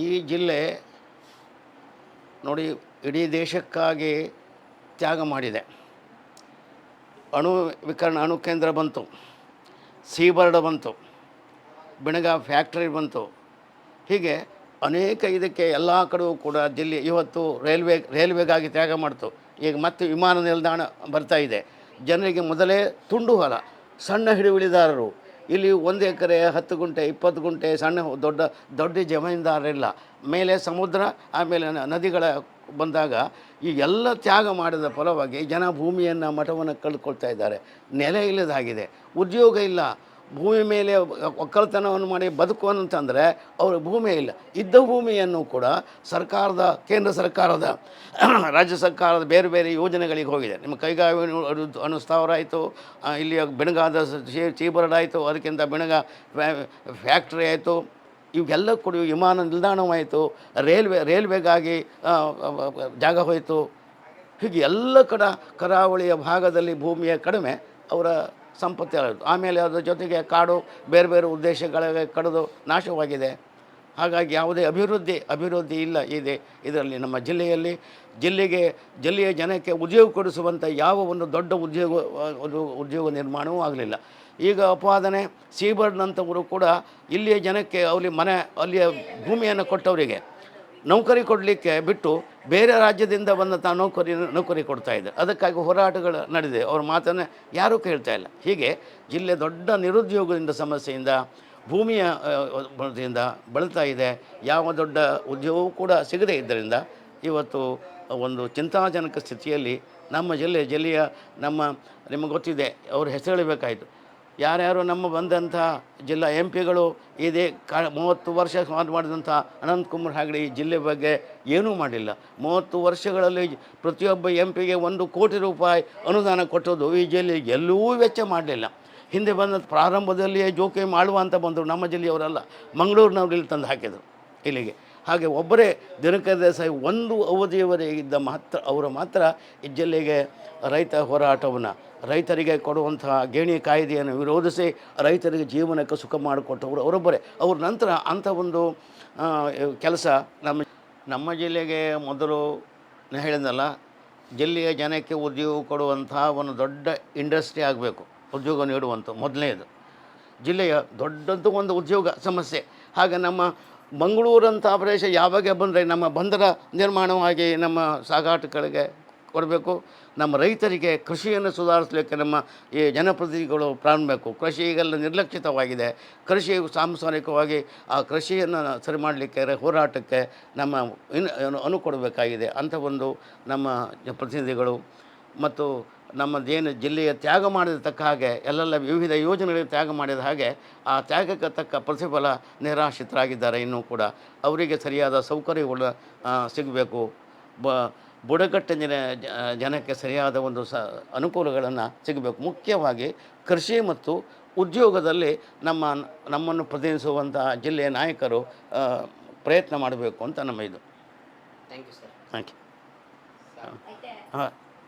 ಈ ಜಿಲ್ಲೆ ನೋಡಿ ಇಡೀ ದೇಶಕ್ಕಾಗಿ ತ್ಯಾಗ ಮಾಡಿದೆ. ಅಣು ಕೇಂದ್ರ ಬಂತು, ಸೀಬರ್ಡ್ ಬಂತು, ಬಿಣಗ ಫ್ಯಾಕ್ಟ್ರಿ ಬಂತು. ಹೀಗೆ ಅನೇಕ ಇದಕ್ಕೆ ಎಲ್ಲ ಕಡೆಯೂ ಕೂಡ ಜಿಲ್ಲೆ ಇವತ್ತು ರೈಲ್ವೆಗಾಗಿ ತ್ಯಾಗ ಮಾಡ್ತು. ಈಗ ಮತ್ತೆ ವಿಮಾನ ನಿಲ್ದಾಣ ಬರ್ತಾ ಇದೆ. ಜನರಿಗೆ ಮೊದಲೇ ತುಂಡು ಹೊಲ, ಸಣ್ಣ ಹಿಡುವಳಿದಾರರು, ಇಲ್ಲಿ 1 ಎಕರೆ 10 ಗುಂಟೆ 20 ಗುಂಟೆ ಸಣ್ಣ ದೊಡ್ಡ ಜಮೀನ್ದಾರರಿಲ್ಲ. ಮೇಲೆ ಸಮುದ್ರ, ಆಮೇಲೆ ನದಿಗಳ ಬಂದಾಗ ಈ ಎಲ್ಲ ತ್ಯಾಗ ಮಾಡಿದ ಫಲವಾಗಿ ಜನ ಭೂಮಿಯನ್ನು ಮಠವನ್ನು ಕಳ್ಕೊಳ್ತಾ ಇದ್ದಾರೆ. ನೆಲೆ ಇಲ್ಲದಾಗಿದೆ, ಉದ್ಯೋಗ ಇಲ್ಲ. ಭೂಮಿ ಮೇಲೆ ಒಕ್ಕಲ್ತನವನ್ನು ಮಾಡಿ ಬದುಕುವಂತಂದರೆ ಅವರು ಭೂಮಿ ಇಲ್ಲ. ಇದ್ದ ಭೂಮಿಯನ್ನು ಕೂಡ ಕೇಂದ್ರ ಸರ್ಕಾರದ ರಾಜ್ಯ ಸರ್ಕಾರದ ಬೇರೆ ಬೇರೆ ಯೋಜನೆಗಳಿಗೆ ಹೋಗಿದೆ. ನಿಮ್ಮ ಕೈಗಾರಿಕೆ ಅಣು ಸ್ಥಾವರ ಆಯಿತು, ಇಲ್ಲಿ ಬೆಣಗಾದ ಚೀಬರ್ಡ್ ಆಯಿತು, ಅದಕ್ಕಿಂತ ಬೆಣಗ ಫ್ಯಾಕ್ಟ್ರಿ ಆಯಿತು, ಇವೆಲ್ಲ ಕೂಡ ವಿಮಾನ ನಿಲ್ದಾಣವಾಯಿತು, ರೈಲ್ವೆಗಾಗಿ ಜಾಗ ಹೋಯಿತು. ಹೀಗೆ ಎಲ್ಲ ಕರಾವಳಿಯ ಭಾಗದಲ್ಲಿ ಭೂಮಿಯ ಕಡಿಮೆ ಅವರ ಸಂಪತ್ತು. ಆಮೇಲೆ ಅದರ ಜೊತೆಗೆ ಕಾಡು ಬೇರೆ ಬೇರೆ ಉದ್ದೇಶಗಳಿಗೆ ಕಡಿದು ನಾಶವಾಗಿದೆ. ಹಾಗಾಗಿ ಯಾವುದೇ ಅಭಿವೃದ್ಧಿ ಇಲ್ಲ ಇದರಲ್ಲಿ. ನಮ್ಮ ಜಿಲ್ಲೆಯ ಜನಕ್ಕೆ ಉದ್ಯೋಗ ಕೊಡಿಸುವಂಥ ಯಾವ ಒಂದು ದೊಡ್ಡ ಉದ್ಯೋಗ ನಿರ್ಮಾಣವೂ ಆಗಲಿಲ್ಲ. ಈಗ ಅಪಾದನೆ ಸೀಬರ್ಡ್ನಂಥವರು ಕೂಡ ಇಲ್ಲಿಯ ಜನಕ್ಕೆ ಅಲ್ಲಿಯ ಭೂಮಿಯನ್ನು ಕೊಟ್ಟವರಿಗೆ ನೌಕರಿ ಕೊಡಲಿಕ್ಕೆ ಬಿಟ್ಟು ಬೇರೆ ರಾಜ್ಯದಿಂದ ಬಂದಂಥ ನೌಕರಿ ಕೊಡ್ತಾಯಿದ್ದಾರೆ. ಅದಕ್ಕಾಗಿ ಹೋರಾಟಗಳು ನಡೆದಿದೆ. ಅವ್ರ ಮಾತನ್ನು ಯಾರೂ ಕೇಳ್ತಾ ಇಲ್ಲ. ಹೀಗೆ ಜಿಲ್ಲೆ ದೊಡ್ಡ ನಿರುದ್ಯೋಗದಿಂದ ಸಮಸ್ಯೆಯಿಂದ, ಭೂಮಿಯ ಬಳದಿಂದ ಬಳಲ್ತಾ ಇದೆ. ಯಾವ ದೊಡ್ಡ ಉದ್ಯೋಗವೂ ಕೂಡ ಸಿಗದೇ ಇದ್ದರಿಂದ ಇವತ್ತು ಒಂದು ಚಿಂತಾಜನಕ ಸ್ಥಿತಿಯಲ್ಲಿ ನಮ್ಮ ಜಿಲ್ಲೆಯ ನಿಮಗೆ ಗೊತ್ತಿದೆ, ಅವ್ರ ಹೆಸರು ಹೇಳಬೇಕಾಯಿತು. ಯಾರ್ಯಾರು ನಮ್ಮ ಬಂದಂಥ ಜಿಲ್ಲಾ MP ಗಳು 30 ವರ್ಷ ಮಾಡಿದಂಥ ಅನಂತಕುಮಾರ್ ಹೆಗಡೆ ಈ ಜಿಲ್ಲೆ ಬಗ್ಗೆ ಏನೂ ಮಾಡಿಲ್ಲ. 30 ವರ್ಷಗಳಲ್ಲಿ ಪ್ರತಿಯೊಬ್ಬ MP ಗೆ 1 ಕೋಟಿ ರೂಪಾಯಿ ಅನುದಾನ ಕೊಟ್ಟೋದು ಈ ಜಿಲ್ಲೆಗೆ ಎಲ್ಲೂ ವೆಚ್ಚ ಮಾಡಲಿಲ್ಲ. ಹಿಂದೆ ಬಂದ ಪ್ರಾರಂಭದಲ್ಲಿಯೇ ಜೋಕೆ ಮಾಡುವ ಅಂತ ಬಂದರು. ನಮ್ಮ ಜಿಲ್ಲೆಯವರಲ್ಲ, ಮಂಗಳೂರಿನವ್ರು ಇಲ್ಲಿ ತಂದು ಹಾಕಿದರು ಇಲ್ಲಿಗೆ. ಹಾಗೆ ಒಬ್ಬರೇ ದಿನಕರ್ ದೇಸಾಯಿ ಒಂದು ಅವಧಿಯವರೆಗೆ ಇದ್ದ ಮಾತ್ರ ಈ ಜಿಲ್ಲೆಗೆ ರೈತ ಹೋರಾಟವನ್ನು, ರೈತರಿಗೆ ಕೊಡುವಂತಹ ಗೇಣಿ ಕಾಯ್ದೆಯನ್ನು ವಿರೋಧಿಸಿ ರೈತರಿಗೆ ಜೀವನಕ್ಕೆ ಸುಖ ಮಾಡಿಕೊಟ್ಟವರು ಅವರೊಬ್ಬರೇ. ಅವ್ರ ನಂತರ ಅಂಥ ಒಂದು ಕೆಲಸ ನಮ್ಮ ಜಿಲ್ಲೆಗೆ ಮೊದಲು ಹೇಳಿದ್ನಲ್ಲ, ಜಿಲ್ಲೆಯ ಜನಕ್ಕೆ ಉದ್ಯೋಗ ಕೊಡುವಂಥ ಒಂದು ದೊಡ್ಡ ಇಂಡಸ್ಟ್ರಿ ಆಗಬೇಕು, ಉದ್ಯೋಗ ನೀಡುವಂಥ ಮೊದಲನೇದು. ಜಿಲ್ಲೆಯ ದೊಡ್ಡದ್ದು ಒಂದು ಉದ್ಯೋಗ ಸಮಸ್ಯೆ. ಹಾಗೆ ನಮ್ಮ ಮಂಗಳೂರಂಥ ಪ್ರದೇಶ ಯಾವಾಗ ಬಂದರೆ ನಮ್ಮ ಬಂದರ ನಿರ್ಮಾಣವಾಗಿ ನಮ್ಮ ಸಾಗಾಟಗಳಿಗೆ ಕೊಡಬೇಕು. ನಮ್ಮ ರೈತರಿಗೆ ಕೃಷಿಯನ್ನು ಸುಧಾರಿಸಲಿಕ್ಕೆ ನಮ್ಮ ಈ ಜನಪ್ರತಿನಿಧಿಗಳು ಪ್ರಾರಂಭಬೇಕು. ಕೃಷಿ ಈಗೆಲ್ಲ ನಿರ್ಲಕ್ಷಿತವಾಗಿದೆ. ಕೃಷಿ ಸಾಂಸಾರಿಕವಾಗಿ ಆ ಕೃಷಿಯನ್ನು ಸರಿ ಮಾಡಲಿಕ್ಕೆ ಹೋರಾಟಕ್ಕೆ ಅನುಕೊಡಬೇಕಾಗಿದೆ. ಅಂಥ ಒಂದು ನಮ್ಮ ಪ್ರತಿನಿಧಿಗಳು ಮತ್ತು ನಮ್ಮದೇನು ಜಿಲ್ಲೆಯ ತ್ಯಾಗ ಮಾಡಿದ ತಕ್ಕ ಹಾಗೆ ಎಲ್ಲೆಲ್ಲ ವಿವಿಧ ಯೋಜನೆಗಳಿಗೆ ತ್ಯಾಗ ಮಾಡಿದ ಹಾಗೆ ಆ ತ್ಯಾಗಕ್ಕೆ ತಕ್ಕ ಪ್ರತಿಫಲ ನಿರಾಶ್ರಿತರಾಗಿದ್ದಾರೆ. ಇನ್ನೂ ಕೂಡ ಅವರಿಗೆ ಸರಿಯಾದ ಸೌಕರ್ಯಗಳು ಸಿಗಬೇಕು. ಬುಡಕಟ್ಟಿನ ಜನಕ್ಕೆ ಸರಿಯಾದ ಒಂದು ಅನುಕೂಲಗಳನ್ನು ಸಿಗಬೇಕು. ಮುಖ್ಯವಾಗಿ ಕೃಷಿ ಮತ್ತು ಉದ್ಯೋಗದಲ್ಲಿ ನಮ್ಮನ್ನು ಪ್ರತಿನಿಧಿಸುವಂಥ ಜಿಲ್ಲೆಯ ನಾಯಕರು ಪ್ರಯತ್ನ ಮಾಡಬೇಕು ಅಂತ ನಮ್ಮ ಇದು. Thank you sir. Thank you. ಹಾಂ.